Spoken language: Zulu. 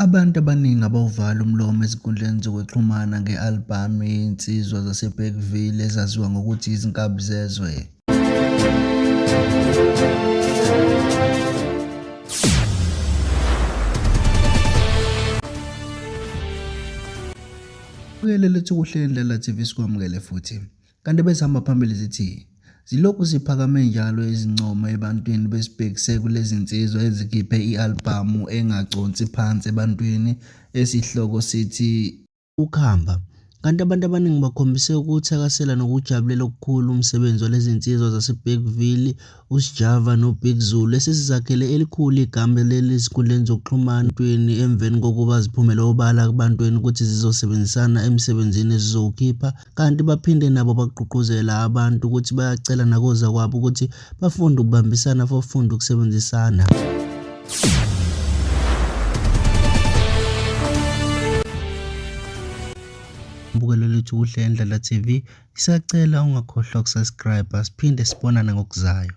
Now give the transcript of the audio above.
Abantu abaningi abawuvali umlomo ezinkundleni zokuxhumana nge-albhamu yezinsizwa zaseBergville ezaziwa ngokuthi yeZinkabi Zezwe. Lethu kuhle indlela TV sikwamukele futhi. Kanti besihamba phambili zithi zilokhu ziphakame njalo izincomo ebantwini besibhekise kulezi nsizwa ezikhiphe i-albhamu engaconsi phansi ebantwini esihloko sithi ukhamba. Kanti abantu abaningi bakhombise ukuthakasela nokujabulela okukhulu umsebenzi walezi nsizwa zaseBergville, uSjava noBig Zulu esesizakhele elikhulu igama leli ezinkundleni zokuxhumana emveni kokuba ziphumele obala kubantwini ukuthi zizosebenzisana emsebenzini ezizowukhipha. Kanti baphinde nabo bagqugquzela abantu ukuthi bayacela nakoza kwabo ukuthi bafunde ukubambisana bafunde ukusebenzisana. Bukelo lethu kuhle indlela TV, isacela ungakhohlwa ukusubscribe, siphinde sibonane ngokuzayo.